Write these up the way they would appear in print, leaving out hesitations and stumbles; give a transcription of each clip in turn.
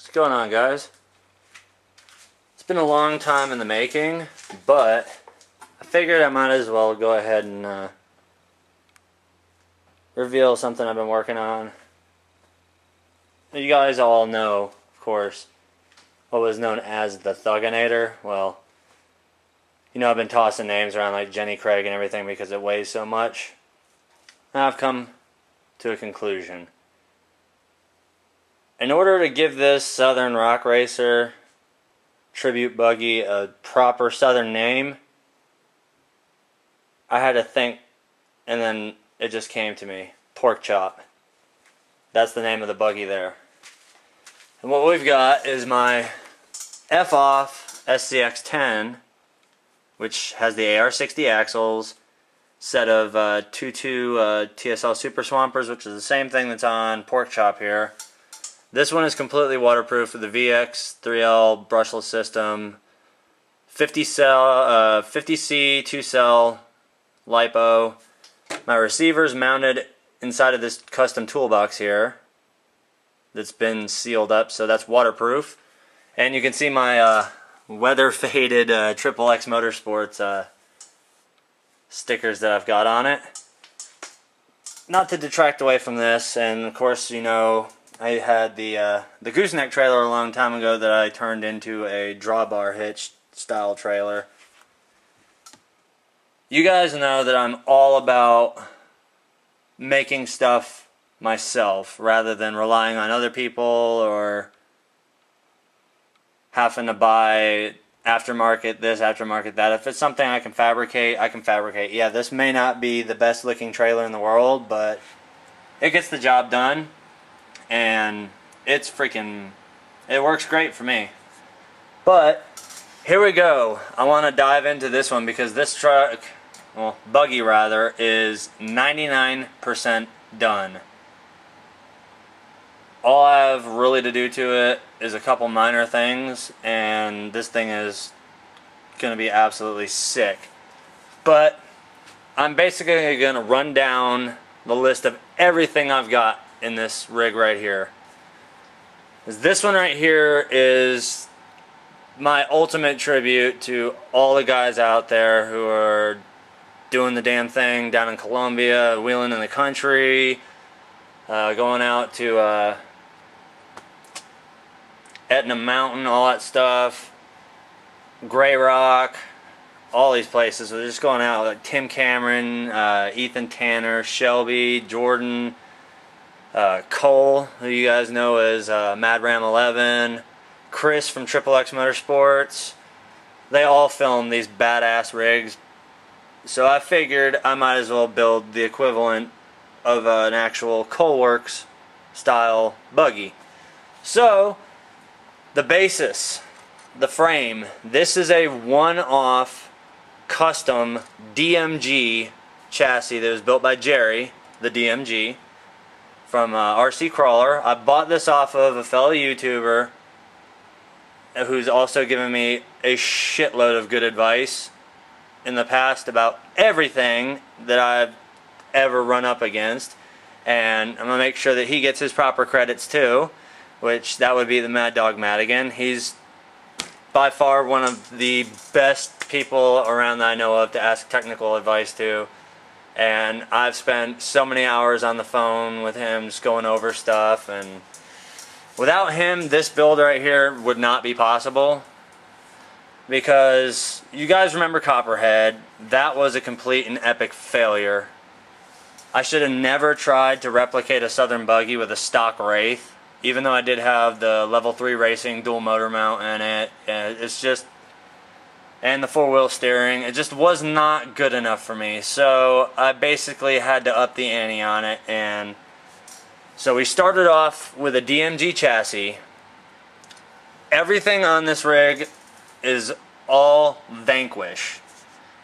What's going on, guys? It's been a long time in the making, but I figured I might as well go ahead and reveal something I've been working on. You guys all know, of course, what was known as the Thuginator. Well, you know, I've been tossing names around like Jenny Craig and everything because it weighs so much. Now I've come to a conclusion. In order to give this Southern Rock Racer tribute buggy a proper Southern name, I had to think, and then it just came to me. Pork Chop. That's the name of the buggy there. And what we've got is my F-off SCX-10, which has the AR-60 axles, set of 2.2 TSL Super Swampers, which is the same thing that's on Pork Chop here. This one is completely waterproof with the VX 3L brushless system, 50C 2-cell LiPo. My receiver's mounted inside of this custom toolbox here that's been sealed up, so that's waterproof. And you can see my weather-faded XXX Motorsports stickers that I've got on it. Not to detract away from this, and of course, you know, I had the gooseneck trailer a long time ago that I turned into a drawbar hitch style trailer. You guys know that I'm all about making stuff myself rather than relying on other people or having to buy aftermarket this, aftermarket that. If it's something I can fabricate, I can fabricate. Yeah, this may not be the best looking trailer in the world, but it gets the job done. And it works great for me. But here we go. I want to dive into this one because this truck, well, buggy rather, is 99% done. All I have really to do to it is a couple minor things, and this thing is going to be absolutely sick. But I'm basically going to run down the list of everything I've got in this rig right here. This one right here is my ultimate tribute to all the guys out there who are doing the damn thing down in Colombia, wheeling in the country, going out to Etna Mountain, all that stuff, Grey Rock, all these places. So they're just going out like Tim Cameron, Ethan Tanner, Shelby, Jordan, Cole, who you guys know as Mad Ram 11, Chris from XXX Motorsports. They all film these badass rigs, so I figured I might as well build the equivalent of an actual Coleworks style buggy. So the basis, the frame, this is a one-off custom DMG chassis that was built by Jerry, the DMG, from RC Crawler. I bought this off of a fellow YouTuber who's also given me a shitload of good advice in the past about everything that I've ever run up against, and I'm going to make sure that he gets his proper credits too, which that would be the Mad Dog Madigan. He's by far one of the best people around that I know of to ask technical advice to. And I've spent so many hours on the phone with him just going over stuff, and without him this build right here would not be possible, because you guys remember Copperhead. That was a complete and epic failure. I should have never tried to replicate a Southern buggy with a stock Wraith, even though I did have the level 3 racing dual motor mount in it. It's just, and the 4-wheel steering, it just was not good enough for me. So I basically had to up the ante on it, and so we started off with a DMG chassis. Everything on this rig is all Vanquish.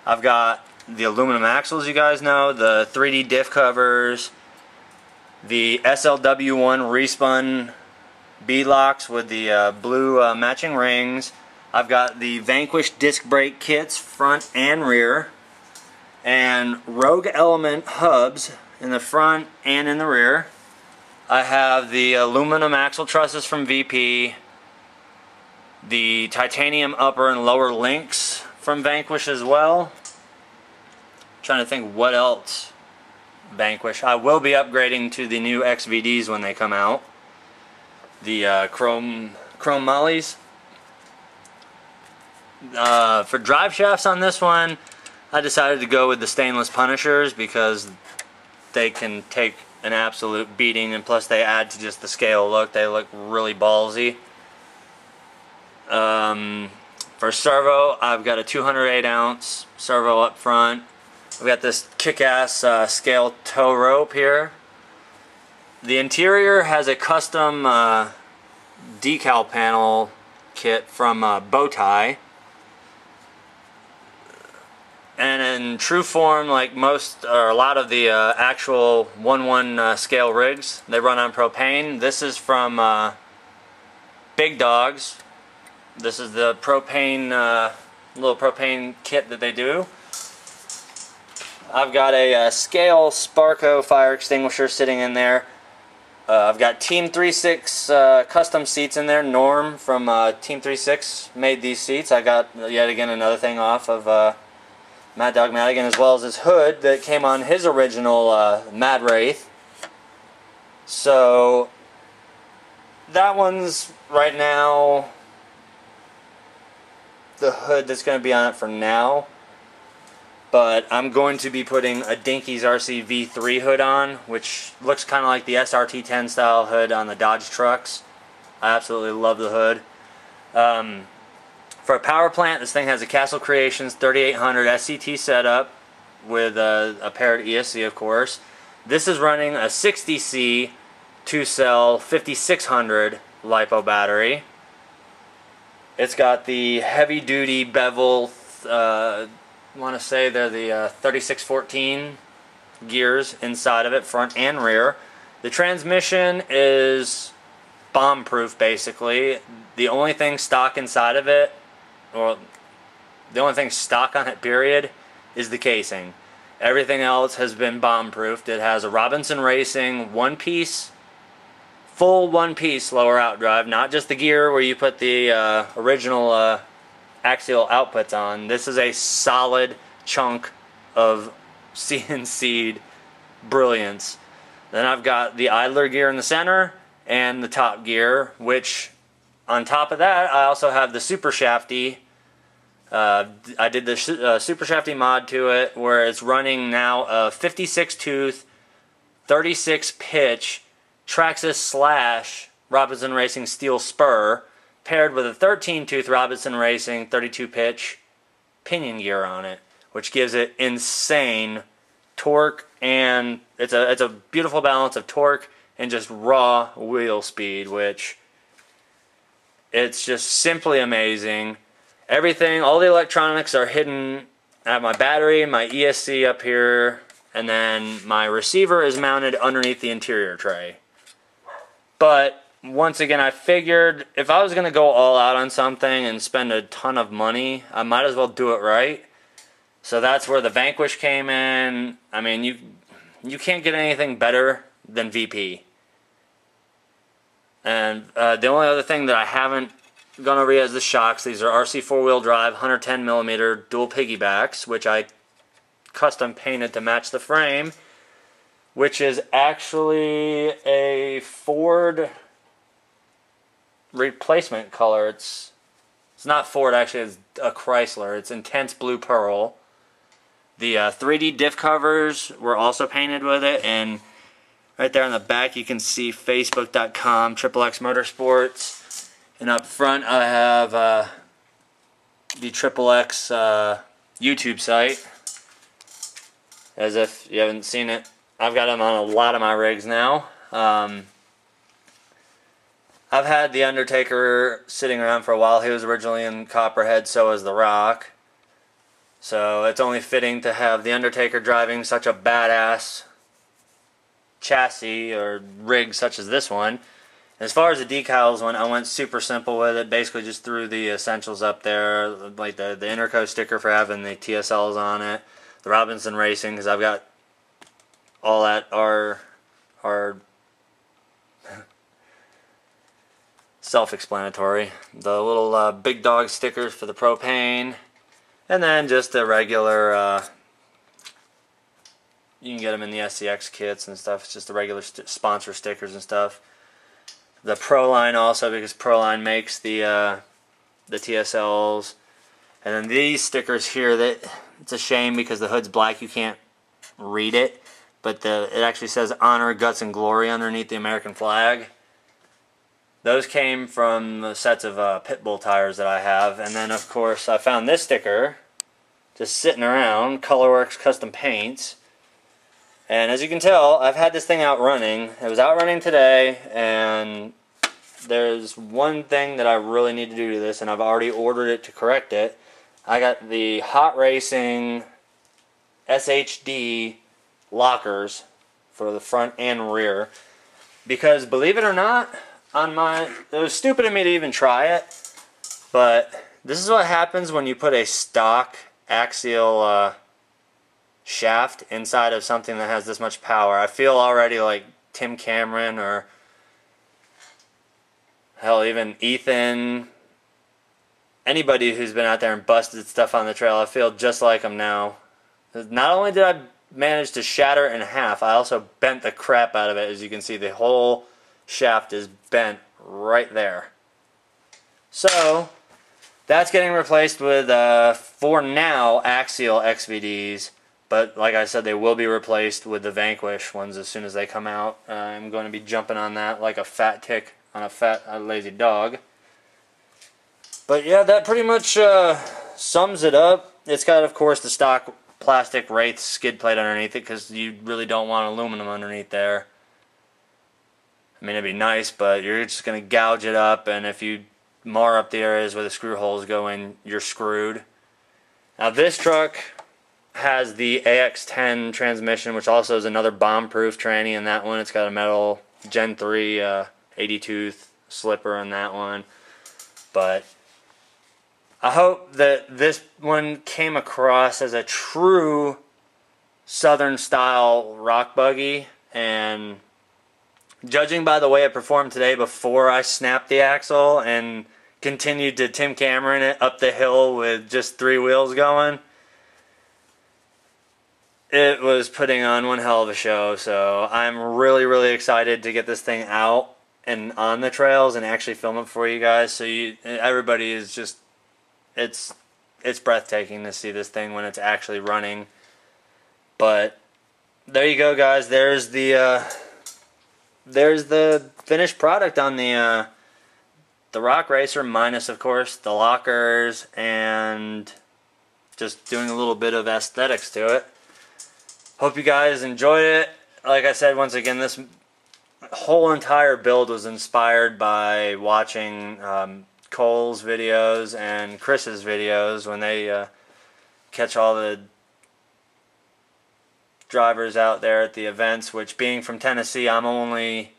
I've got the aluminum axles, you guys know, the 3D diff covers, the SLW1 respun beadlocks with the blue matching rings. I've got the Vanquish disc brake kits front and rear, and Rogue Element hubs in the front and in the rear. I have the aluminum axle trusses from VP, The titanium upper and lower links from Vanquish as well. Trying to think what else. Vanquish. I will be upgrading to the new XVDs when they come out. The chrome mollies. For drive shafts on this one, I decided to go with the stainless Punishers because they can take an absolute beating, and plus they add to just the scale look. They look really ballsy. For servo, I've got a 208 ounce servo up front. We've got this kick-ass scale tow rope here. The interior has a custom decal panel kit from Bowtie. And in true form, like most or a lot of the actual 1/1 scale rigs, they run on propane. This is from Big Dogs. This is the propane, little propane kit that they do. I've got a scale Sparco fire extinguisher sitting in there. I've got Team 36 custom seats in there. Norm from Team 36 made these seats. I got yet again another thing off of Mad Dog Madigan, as well as his hood that came on his original Mad Wraith. So that one's right now the hood that's going to be on it for now. But I'm going to be putting a Dinky's RC V3 hood on, which looks kind of like the SRT10 style hood on the Dodge trucks. I absolutely love the hood. For a power plant, this thing has a Castle Creations 3800 SCT setup with a paired ESC, of course. This is running a 60C 2-cell 5600 LiPo battery. It's got the heavy-duty bevel, I want to say they're the 3614 gears inside of it, front and rear. The transmission is bomb-proof, basically. The only thing stock inside of it, or the only thing stock on it, period, is the casing. Everything else has been bomb-proofed. It has a Robinson Racing one-piece, full one-piece lower outdrive, not just the gear where you put the original Axial outputs on. This is a solid chunk of CNC'd brilliance. Then I've got the idler gear in the center and the top gear, which on top of that I also have the Super Shafty. I did the Super Shafty mod to it where it's running now a 56 tooth 36 pitch Traxxas / Robinson Racing steel spur paired with a 13-tooth Robinson Racing 32-pitch pinion gear on it, which gives it insane torque, and it's a beautiful balance of torque and just raw wheel speed, which it's just simply amazing. Everything, all the electronics are hidden. I have my battery, my ESC up here, and then my receiver is mounted underneath the interior tray. But once again, I figured if I was going to go all out on something and spend a ton of money, I might as well do it right. So that's where the Vanquish came in. I mean, you can't get anything better than VP. And the only other thing that I haven't gone over yet is the shocks. These are RC 4-wheel drive, 110mm dual piggybacks, which I custom painted to match the frame, which is actually a Ford replacement color. It's not Ford, actually, it's a Chrysler. It's intense blue pearl. The 3D diff covers were also painted with it, and right there on the back you can see facebook.com XXX Motorsports, and up front I have the XXX YouTube site, as if you haven't seen it. I've got them on a lot of my rigs now. I've had The Undertaker sitting around for a while. He was originally in Copperhead, so was The Rock. So it's only fitting to have The Undertaker driving such a badass chassis or rig such as this one. As far as the decals one, I went super simple with it. Basically just threw the essentials up there, like the Interco sticker for having the TSLs on it, the Robinson Racing, because I've got all that are self-explanatory. The little big dog stickers for the propane, and then just the regular, you can get them in the SCX kits and stuff. It's just the regular sponsor stickers and stuff. The Proline also, because Proline makes the TSLs. And then these stickers here, that it's a shame because the hood's black, you can't read it, but it actually says Honor, Guts, and Glory underneath the American flag. Those came from the sets of Pitbull tires that I have. And then of course I found this sticker just sitting around, Coleworks Custom Paints. And as you can tell, I've had this thing out running. It was out running today, and there's one thing that I really need to do to this, and I've already ordered it to correct it. I got the Hot Racing SHD lockers for the front and rear, because believe it or not, it was stupid of me to even try it, but this is what happens when you put a stock Axial shaft inside of something that has this much power. I feel already like Tim Cameron, or hell, even Ethan, anybody who's been out there and busted stuff on the trail. I feel just like him now. Not only did I manage to shatter it in half, I also bent the crap out of it. As you can see, the whole shaft is bent right there. So that's getting replaced with, for now, Axial XVDs. But like I said, they will be replaced with the Vanquish ones as soon as they come out. I'm going to be jumping on that like a fat tick on a fat, lazy dog. But yeah, that pretty much sums it up. It's got, of course, the stock plastic Wraith skid plate underneath it, because you really don't want aluminum underneath there. I mean, it'd be nice, but you're just going to gouge it up, and if you mar up the areas where the screw holes go in, you're screwed. Now this truck has the AX10 transmission, which also is another bomb-proof tranny in that one. It's got a metal Gen 3 80-tooth slipper in that one. But I hope that this one came across as a true Southern-style rock buggy, and judging by the way it performed today before I snapped the axle and continued to Tim Cameron it up the hill with just 3 wheels going, it was putting on one hell of a show. So I'm really, really excited to get this thing out and on the trails and actually film it for you guys. So everybody is just, it's breathtaking to see this thing when it's actually running. But there you go, guys. There's the finished product on the Rock Racer, minus of course the lockers and just doing a little bit of aesthetics to it. Hope you guys enjoyed it. Like I said, once again, this whole entire build was inspired by watching Cole's videos and Chris's videos when they catch all the drivers out there at the events, which, being from Tennessee, I'm only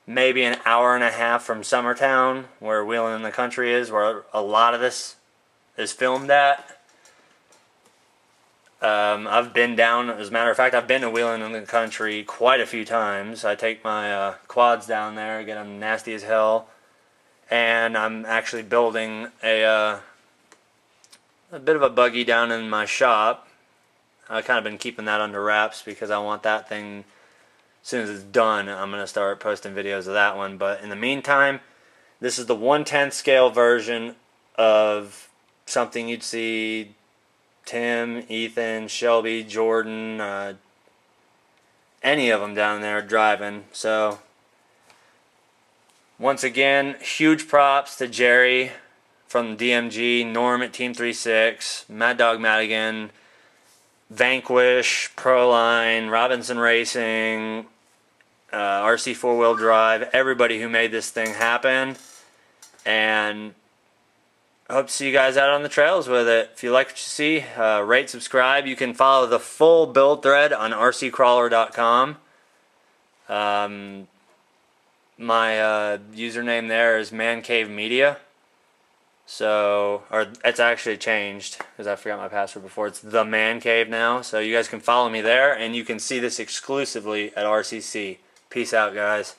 maybe an hour and a half from Summertown, where Wheeling in the Country is, where a lot of this is filmed at. I've been down, as a matter of fact, I've been to Wheeling in the Country quite a few times. I take my quads down there, get them nasty as hell, and I'm actually building a bit of a buggy down in my shop. I've kind of been keeping that under wraps because I want that thing, as soon as it's done, I'm going to start posting videos of that one. But in the meantime, this is the 1/10 scale version of something you'd see Tim, Ethan, Shelby, Jordan, any of them down there driving. So once again, huge props to Jerry from DMG, Norm at Team 36, Mad Dog Madigan, Vanquish, Proline, Robinson Racing, RC 4-wheel drive, everybody who made this thing happen. And I hope to see you guys out on the trails with it. If you like what you see, rate, subscribe. You can follow the full build thread on rccrawler.com. My username there is mancave media. So, or it's actually changed because I forgot my password before. It's the mancave now. So you guys can follow me there, and you can see this exclusively at RCC. Peace out, guys.